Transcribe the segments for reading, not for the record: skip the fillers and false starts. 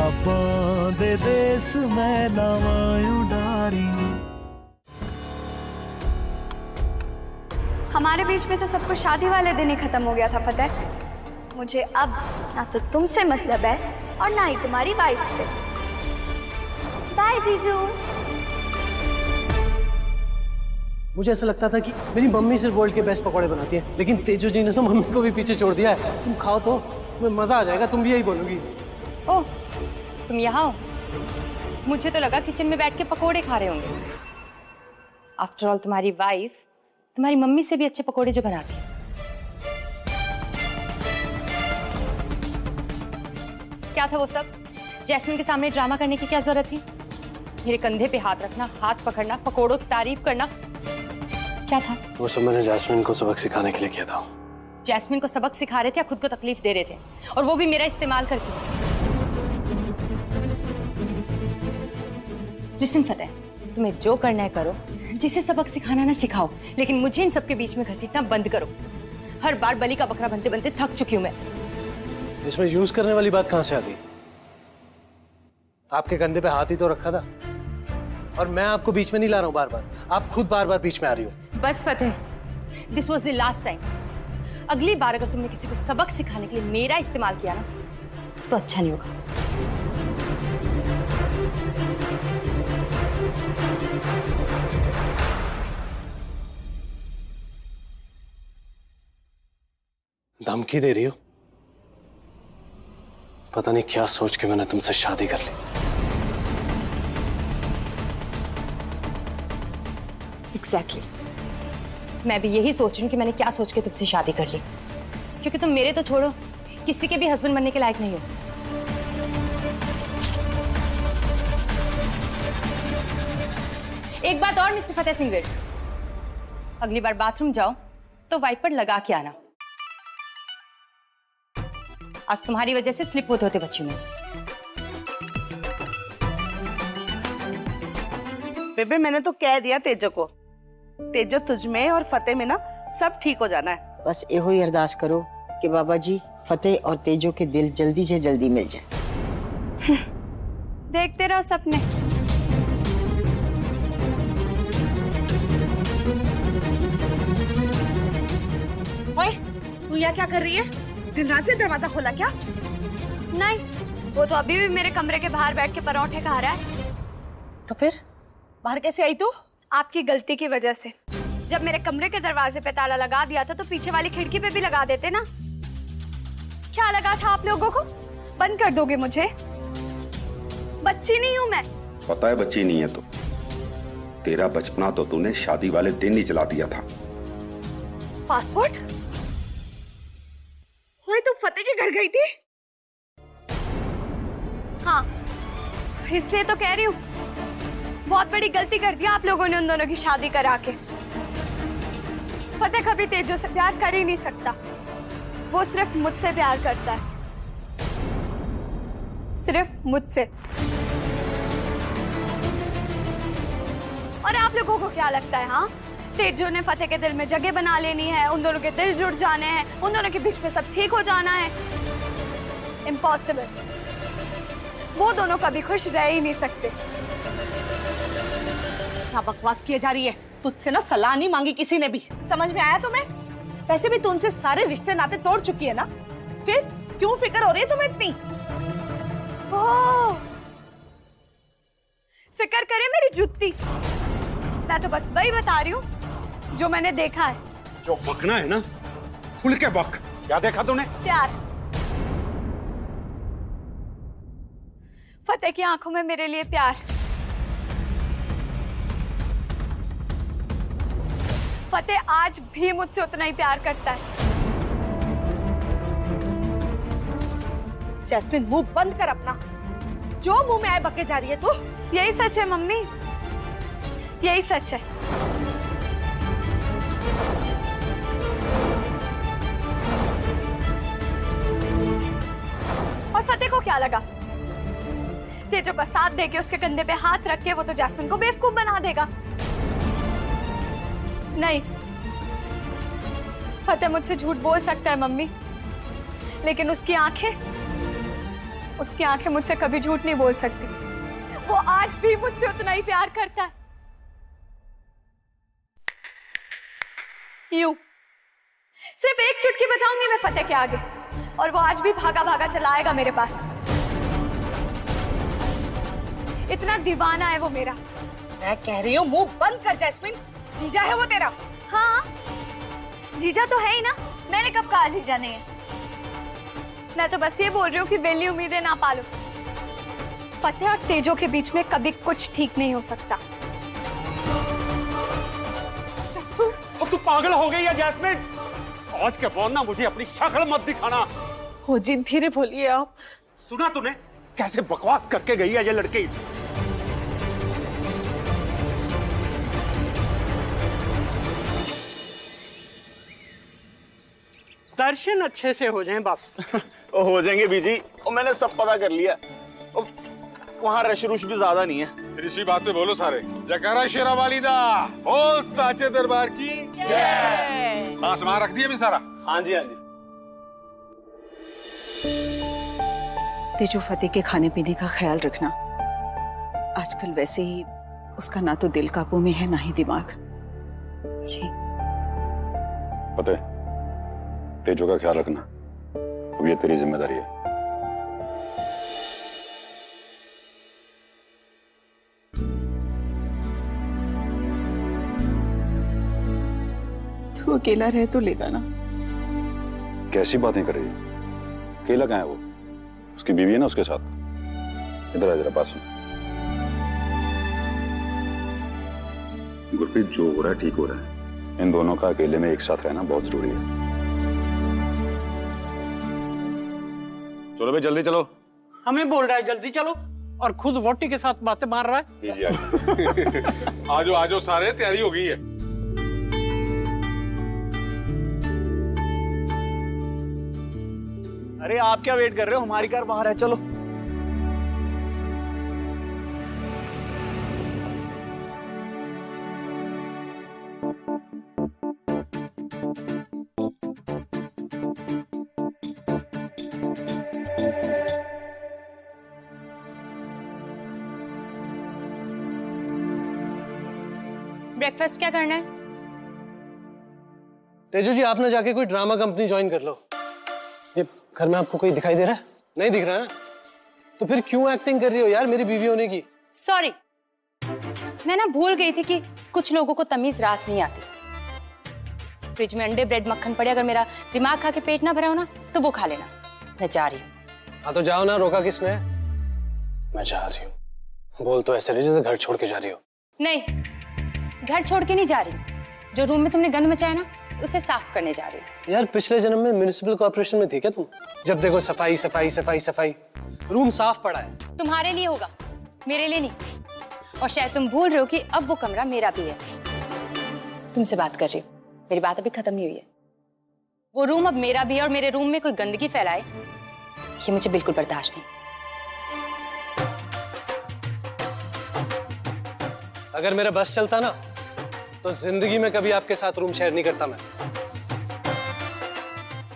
ख्वाबां दे देस मैं लावां उडारी। हमारे बीच में तो सब कुछ शादी वाले दिन ही खत्म हो गया था फतेह। मुझे अब ना तो तुमसे मतलब है और ना ही तुम्हारी वाइफ से। बाय जीजू। मुझे ऐसा लगता था कि मेरी मम्मी सिर्फ वर्ल्ड के बेस्ट पकौड़े बनाती है, लेकिन तेजू जी ने तो मम्मी को भी पीछे छोड़ दिया है। तुम खाओ तो तुम्हें मजा आ जाएगा, तुम भी यही बोलोगी। ओह, तुम यहाँ हो? मुझे तो लगा किचन में बैठ के पकोड़े खा रहे होंगे। आफ्टर ऑल तुम्हारी वाइफ तुम्हारी मम्मी से भी अच्छे पकोड़े जो बनाती है। क्या था वो सब? जैस्मिन के सामने ड्रामा करने की क्या जरूरत थी? मेरे कंधे पे हाथ रखना, हाथ पकड़ना, पकोड़ों की तारीफ करना, क्या था? वो सब मैंने जैस्मिन को सबक सिखाने के लिए किया था। जैस्मिन को सबक सिखा रहे थे या खुद को तकलीफ दे रहे थे? और वो भी मेरा इस्तेमाल करके। लिसन फतेह, तुम्हें जो करना है करो, जिसे सबक सिखाना ना सिखाओ, लेकिन मुझे इन सबके बीच में घसीटना बंद करो। हर बार बलि का बकरा बनते बनते थक चुकी हूं मैं। इसमें यूज करने वाली बात कहां से आ गई? आपके कंधे पे हाथ ही तो रखा था, और मैं आपको बीच में नहीं ला रहा हूं बार बार, आप खुद बार बार बीच में आ रही हो। बस Fateh, this was the last time. अगली बार अगर तुमने किसी को सबक सिखाने के लिए मेरा इस्तेमाल किया ना, तो अच्छा नहीं होगा। धमकी दे रही हो? पता नहीं क्या सोच के मैंने तुमसे शादी कर ली। एग्जैक्टली। मैं भी यही सोच रही हूँ कि मैंने क्या सोच के तुमसे शादी कर ली, क्योंकि तुम मेरे तो छोड़ो, किसी के भी हस्बैंड बनने के लायक नहीं हो। एक बात और मिस्टर फतेह सिंह, अगली बार बाथरूम जाओ तो वाइपर लगा के आना। आज तुम्हारी वजह से स्लिप होते होते बची मैं। बेबे, मैंने तो कह दिया तेजो को, तेजो तुझ में और फतेह में ना सब ठीक हो जाना है। बस एहो ही अरदास करो कि बाबा जी फतेह और तेजो के दिल जल्दी से जल्दी मिल जाए। देखते रहो सपने। ओए, तू यहाँ क्या कर रही है? दिन रात से दरवाजा खोला क्या? नहीं, वो तो अभी भी मेरे कमरे के बाहर बैठ के पराठे खा रहा है। तो फिर बाहर कैसे आई तू? आपकी गलती की वजह से। जब मेरे कमरे के दरवाजे पे ताला लगा दिया था तो पीछे वाली खिड़की पे भी लगा देते ना। क्या लगा था आप लोगों को? बंद कर दोगे मुझे? बच्ची नहीं हूं मैं। पता है बच्ची नहीं है तो तेरा बचपना तो तूने शादी वाले दिन ही जला दिया था। पासपोर्ट? ओए, तू फतेह के घर गई थी? हाँ, इसलिए तो कह रही हूँ, बहुत बड़ी गलती कर दिया आप लोगों ने उन दोनों की शादी करा के। फतेह कभी तेजो से प्यार कर ही नहीं सकता, वो सिर्फ मुझसे प्यार करता है, सिर्फ मुझसे। और आप लोगों को क्या लगता है, हाँ, तेजो ने फतेह के दिल में जगह बना लेनी है, उन दोनों के दिल जुड़ जाने हैं, उन दोनों के बीच में सब ठीक हो जाना है? इम्पॉसिबल। वो दोनों कभी खुश रह ही नहीं सकते। क्या बकवास किए जा रही है? तुझसे ना सलाह नहीं मांगी किसी ने भी, समझ में आया तुम्हें? वैसे भी तू उनसे सारे रिश्ते नाते तोड़ चुकी है ना, फिर क्यों फिक्र हो रही है तुम्हें इतनी? ओह, फिक्र करे मेरी जुत्ती। मैं तो बस वही बता रही हूँ जो मैंने देखा है। जो बकना है ना, खुल के बक। क्या देखा तूने? प्यार। फतेह की आंखों में मेरे लिए प्यार। फतेह आज भी मुझसे उतना ही प्यार करता है। जैस्मिन, मुंह बंद कर अपना। जो मुंह में आए बके जा रही है तू। यही सच है मम्मी, यही सच है। और फतेह को क्या लगा? तेजो का साथ देके उसके कंधे पे हाथ रख के वो तो जैस्मिन को बेवकूफ बना देगा। नहीं, फतेह मुझसे झूठ बोल सकता है मम्मी, लेकिन उसकी आंखें उसकी आंखें मुझसे कभी झूठ नहीं बोल सकती। वो आज भी मुझसे उतना ही प्यार करता है। यूं सिर्फ एक चुटकी बजाऊंगी मैं फतेह के आगे और वो आज भी भागा भागा चला आएगा मेरे पास। इतना दीवाना है वो मेरा। मैं कह रही हूँ मुंह बंद कर जैस्मिन, जीजा है वो तेरा। हाँ जीजा तो है ही ना, मैंने कब कहा जीजा नहीं है। मैं तो बस ये बोल रही हूँ कि वेली उम्मीदें ना पालो। फतेह और तेजो के बीच में कभी कुछ ठीक नहीं हो सकता। अब तू पागल हो गई है जैस्मिन? आज के बाद ना मुझे अपनी शक्ल मत दिखाना। हो जी धीरे बोलिए आप। सुना तूने कैसे बकवास करके गई है ये लड़की? दर्शन अच्छे से हो जाएं बस। हो जाएंगे बीजी, और मैंने सब पता कर लिया। वहाँ रश रुश भी ज्यादा नहीं है। इसी बात पे बोलो सारे, जयकारा शेरा वालिदा, ओ साचे दरबार की जय। हाँ सामान रख दिया भी सारा? हाँ जी हाँ जी। तेजो फतेह के खाने पीने का ख्याल रखना। आजकल वैसे ही उसका ना तो दिल काबू में है ना ही दिमाग। जी। फतेह, तेजो का ख्याल रखना, अब ये तेरी जिम्मेदारी है। तू अकेला रह तो लेगा ना? कैसी बातें कर रही है? अकेला कहाँ है वो? उसकी बीवी है ना उसके साथ। इधर आ जरा पास में। गुरप्रीत, जो हो रहा है ठीक हो रहा है। इन दोनों का अकेले में एक साथ रहना बहुत जरूरी है। चलो भाई जल्दी चलो। हमें बोल रहा है जल्दी चलो और खुद वोटी के साथ बातें मार रहा है। आजो आजो सारे, तैयारी हो गई है। अरे आप क्या वेट कर रहे हो? हमारी कार बाहर है, चलो। ब्रेकफास्ट क्या करना है? तेजो जी, आप ना जाके कोई ड्रामा कंपनी ज्वाइन कर लो। ये घर में आपको कोई दिखाई दे रहा है? नहीं दिख रहा है ना? तो फिर क्यों एक्टिंग कर रही हो यार मेरी बीवी होने की? सॉरी, मैं ना भूल गई थी कि कुछ लोगों को तमीज रास नहीं आती। फ्रिज में अंडे ब्रेड मक्खन पड़े, अगर मेरा दिमाग खा के पेट ना भरा हो ना तो वो खा लेना। मैं जा रही हूँ। हाँ तो जाओ ना, रोका किसने? मैं जा रही हूँ। बोल तो ऐसे रही जैसे घर छोड़ के जा रही हो। नहीं, घर छोड़ के नहीं जा रही। जो रूम में तुमने गंद मचाया ना उसे साफ करने जा रही हूँ। यार पिछले जन्म में म्युनिसिपल कॉर्पोरेशन में थी क्या तुम? जब देखो सफाई सफाई सफाई सफाई। रूम साफ पड़ा है। तुम्हारे लिए होगा, मेरे लिए नहीं। और शायद तुम भूल रहे हो कि अब वो कमरा मेरा भी है। तुमसे बात कर रही हूँ, मेरी बात अभी खत्म नहीं हुई है। वो रूम अब मेरा भी है और मेरे रूम में कोई गंदगी फैलाए ये मुझे बिल्कुल बर्दाश्त नहीं। अगर मेरा बस चलता ना तो जिंदगी में कभी आपके साथ रूम शेयर नहीं करता मैं।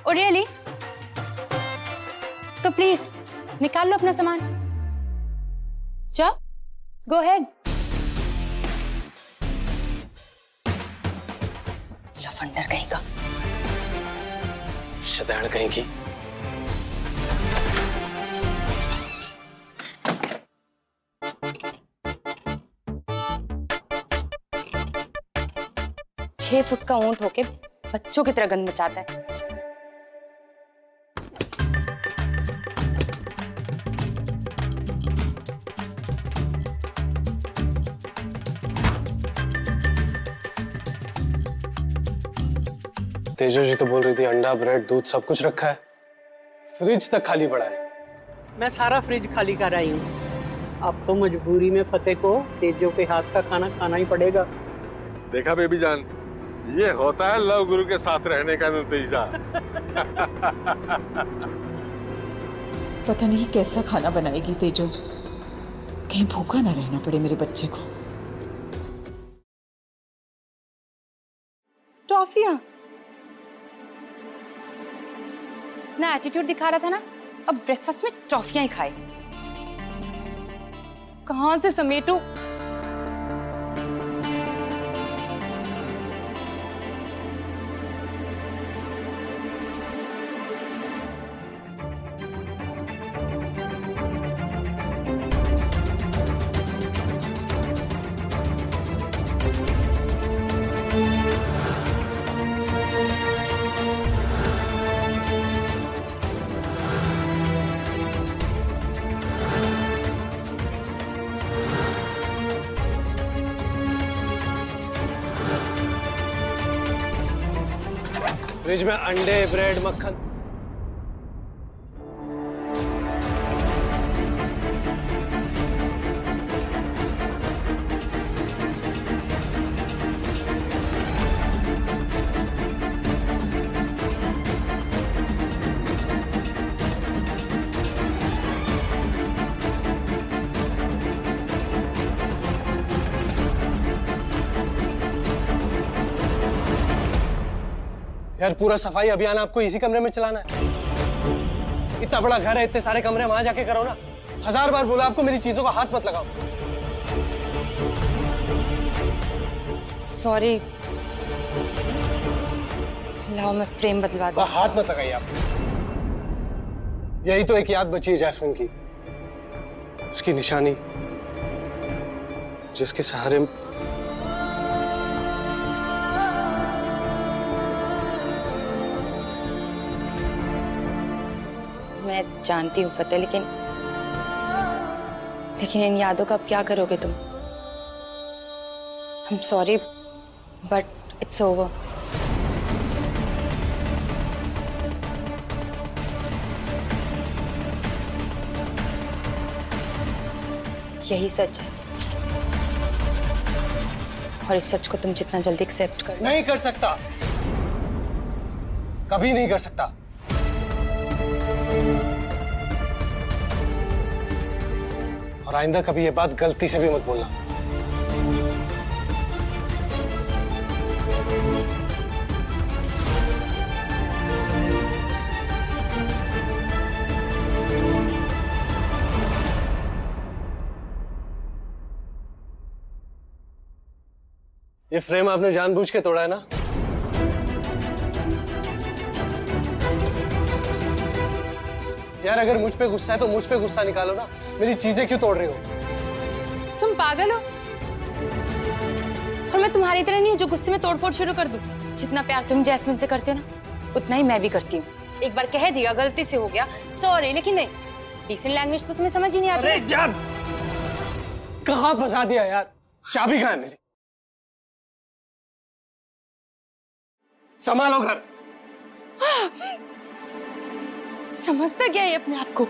Oh really? तो प्लीज निकाल लो अपना सामान। जाओ, गो अहेड। लफंडर कहीं का, शैतान कहीं की। छह फुट का ऊंट होके बच्चों की तरह गंद मचाता है। तेजो जी तो बोल रही थी अंडा ब्रेड दूध सब कुछ रखा है, फ्रिज तक खाली पड़ा है। मैं सारा फ्रिज खाली कर आई हूँ। अब तो मजबूरी में फतेह को तेजो के हाथ का खाना खाना ही पड़ेगा। देखा बेबी जान, ये होता है लव गुरु के साथ रहने का नतीजा। पता नहीं कैसा खाना बनाएगी तेजो, कहीं भूखा ना रहना पड़े मेरे बच्चे को। टॉफियां ना एटीट्यूड दिखा रहा था ना, अब ब्रेकफास्ट में टॉफियां ही खाए। कहां से समेटू? फ्रिज में अंडे, ब्रेड, मक्खन। यार पूरा सफाई अभियान आपको इसी कमरे में चलाना है? इतना बड़ा घर है, इतने सारे कमरे, वहां जाके करो ना। 1000 बार बोला आपको मेरी चीजों का हाथ मत लगाओ। सॉरी, लाओ मैं फ्रेम बदलवा दूं। हाथ मत लगाइए आप। यही तो एक याद बची है जैस्मिन की, उसकी निशानी, जिसके सहारे मैं जानती हूँ फतेह, लेकिन इन यादों का अब क्या करोगे तुम? I'm sorry, but it's over. यही सच है, और इस सच को तुम जितना जल्दी एक्सेप्ट कर। नहीं कर सकता, कभी नहीं कर सकता। और आइंदा कभी ये बात गलती से भी मत बोलना। ये फ्रेम आपने जानबूझ के तोड़ा है ना? यार अगर मुझ पे गुस्सा है तो मुझ पे गुस्सा निकालो ना, मेरी चीजें क्यों तोड़ रही हो? तुम पागल हो? और मैं तुम्हारी तरह नहीं हूँ जो गुस्से में तोड़फोड़ शुरू कर दूं। जितना प्यार तुम जैस्मिन से करते हो ना, उतना ही मैं भी करती हूँ। एक बार कह दिया, गलती से हो गया, सॉरी, लेकिन नहीं, डिसेंट लैंग्वेज तो तुम्हें समझ ही नहीं आती। अरे यार, कहाँ फंसा दिया यार? चाबी कहाँ है मेरी? संभालो घर। समझता क्या है अपने आप को?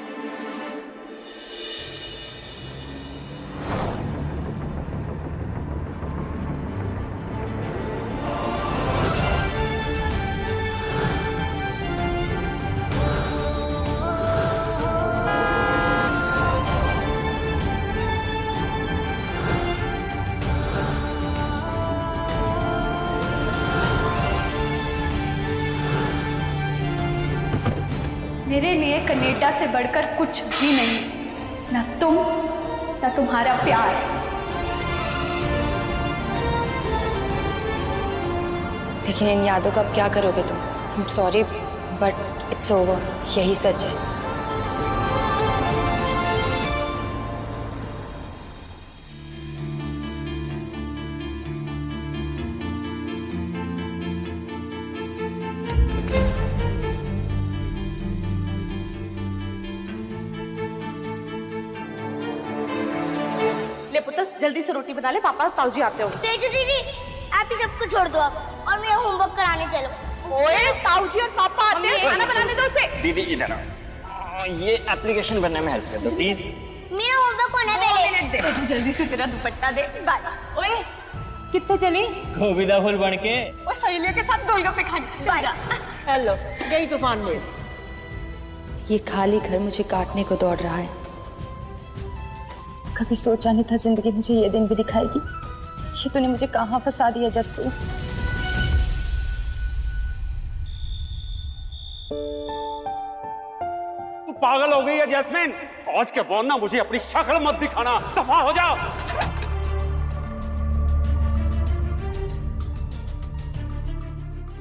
मेरे लिए कनाडा से बढ़कर कुछ भी नहीं, ना तुम ना तुम्हारा प्यार। लेकिन इन यादों का अब क्या करोगे तुम? I'm sorry, but it's over. यही सच है। ले पुत्र, जल्दी से रोटी बना ले, पापा ताऊजी आते होंगे। तेजू दीदी, आप ही सबको छोड़ दो आप और मेरा होमवर्क कराने चलो। ओए, ताऊजी और पापा आते हैं, खाना बनाने दो उसे। दीदी इधर ये एप्लीकेशन बनने में हेल्प कर दो प्लीज। मेरा होमवर्क होने दे। तेजू जल्दी से तेरा दुपट्टा दे। बाय। ओए, कितने चली? गोविंदा फूल बन के वो सहेलियों के साथ गोलगप्पे खाने। बाय। हेलो, गई तूफान में। ये खाली घर मुझे काटने को दौड़ रहा है। कभी सोचा नहीं था जिंदगी मुझे ये दिन भी दिखाएगी। ये तूने मुझे कहाँ फंसा दिया जस्सू। तू पागल जैस्मिन, आज के बाद ना मुझे अपनी शक्ल मत दिखाना, दफा हो जाओ।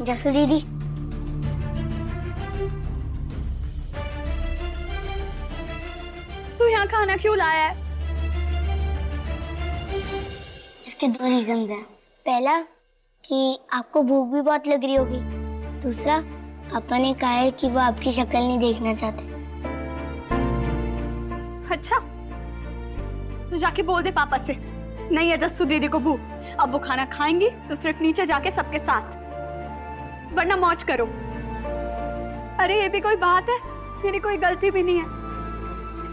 जसू दीदी, तू यहाँ खाना क्यों लाया है? इसके 2 रीजंस हैं। पहला कि आपको भूख भी बहुत लग रही होगी। दूसरा, पापा ने कहा है कि वो आपकी शक्ल नहीं देखना चाहते। अच्छा, तो जाके बोल दे पापा से नहीं है जस्सू दीदी को भूख। अब वो खाना खाएंगी तो सिर्फ नीचे जाके सबके साथ, वरना मौज करो। अरे ये भी कोई बात है? मेरी कोई गलती भी नहीं है,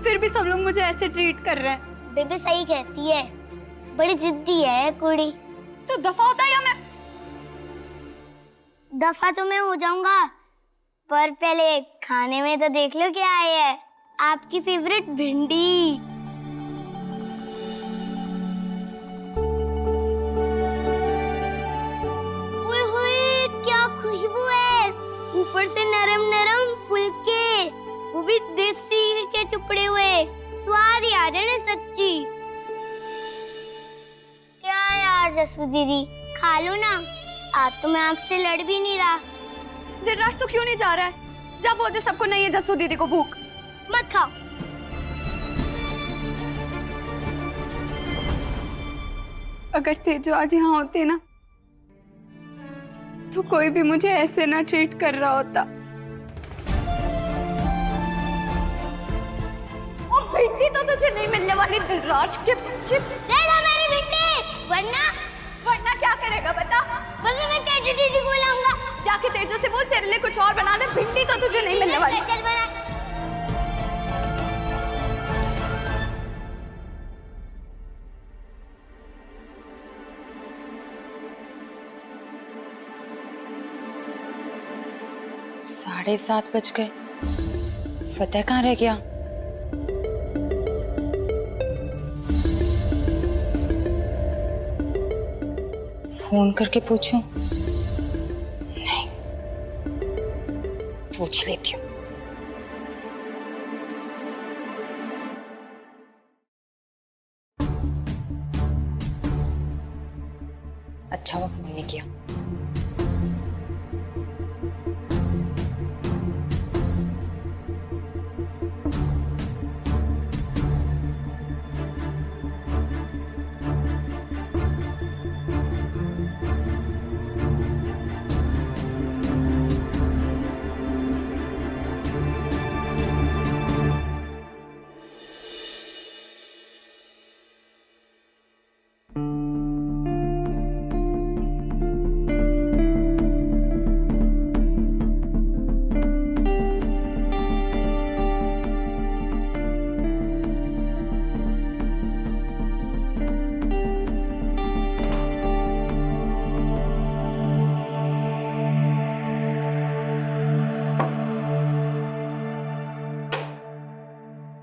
फिर भी सब लोग मुझे ऐसे ट्रीट कर रहे हैं। बेबे सही कहती है, बड़ी जिद्दी है कुड़ी। तो दफा होता है या मैं? दफा तो मैं हो जाऊंगा, पर पहले खाने में तो देख लो क्या है। आपकी फेवरेट भिंडी। ओए होए, क्या खुशबू है, ऊपर से नरम नरम फुलके, वो भी देसी के चुपड़े हुए। स्वाद ही आ जाए ना सच्ची। क्या यार जसू दीदी, खा लो ना, आज तो मैं आपसे लड़ भी नहीं रहा। दिलराज तो क्यों नहीं जा रहा है? जा बोल दे सबको नहीं है जस्सू दीदी को भूख। मत खाओ। अगर तेजो आज यहाँ होती ना, तो कोई भी मुझे ऐसे ना ट्रीट कर रहा होता। और भिंडी तो तुझे नहीं मिलने वाली दिलराज के पीछे। दे दो मेरी भिंडी, वरना क्या करेगा बता? वरना मैं तेजो दीदी को लाऊंगा। जाके तेजो से बोल तेरे लिए कुछ और बना दे, भिंडी तो तुझे नहीं मिलने वाली। स्पेशल बना। साढ़े 7 बज गए, फतेह कहाँ रह गया? फोन करके पूछूं? नहीं, पूछ लेती हूँ। अच्छा वो फोन नहीं किया।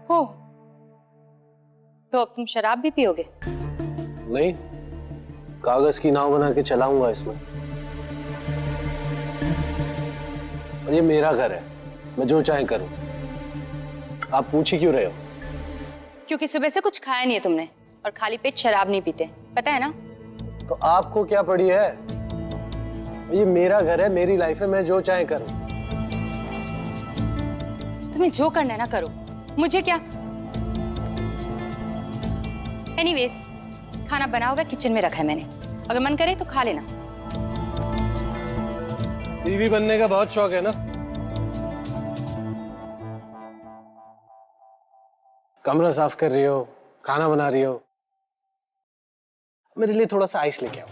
हो तो अब तुम शराब भी पियोगे? नहीं, कागज की नाव बना के चलाऊंगा इसमें। और ये मेरा घर है, मैं जो चाहे करूं। आप पूछ ही क्यों रहे हो? क्योंकि सुबह से कुछ खाया नहीं है तुमने और खाली पेट शराब नहीं पीते, पता है ना? तो आपको क्या पड़ी है? ये मेरा घर है, मेरी लाइफ है, मैं जो चाहे करूं। तुम्हें जो करना है ना करो, मुझे क्या। एनीवेज, खाना बना हुआ किचन में रखा है मैंने, अगर मन करे तो खा लेना। बीवी बनने का बहुत शौक है ना? कमरा साफ कर रही हो, खाना बना रही हो, मेरे लिए थोड़ा सा आइस लेके आओ।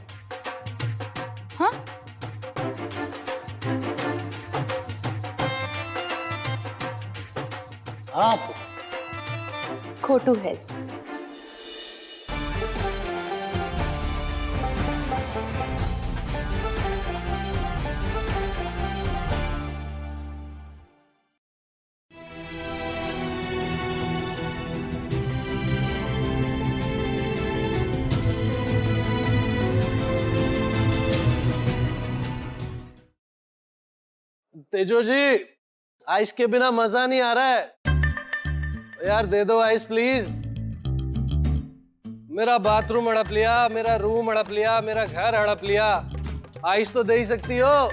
हाँ? आप खोटू है। तेजो जी, आइस के बिना मजा नहीं आ रहा है। यार दे दो आइस प्लीज। मेरा बाथरूम हड़प लिया, मेरा रूम हड़प लिया, मेरा घर हड़प लिया, आइस तो दे ही सकती हो।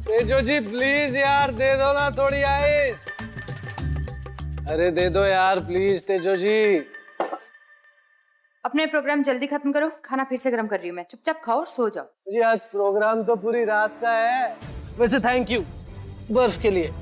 तेजो जी प्लीज यार दे दो ना थोड़ी आइस। अरे दे दो यार प्लीज तेजो जी। अपने प्रोग्राम जल्दी खत्म करो, खाना फिर से गर्म कर रही हूँ मैं। चुपचाप खाओ और सो जाओ। जी आज प्रोग्राम तो पूरी रात का है। वैसे थैंक यू बर्फ के लिए।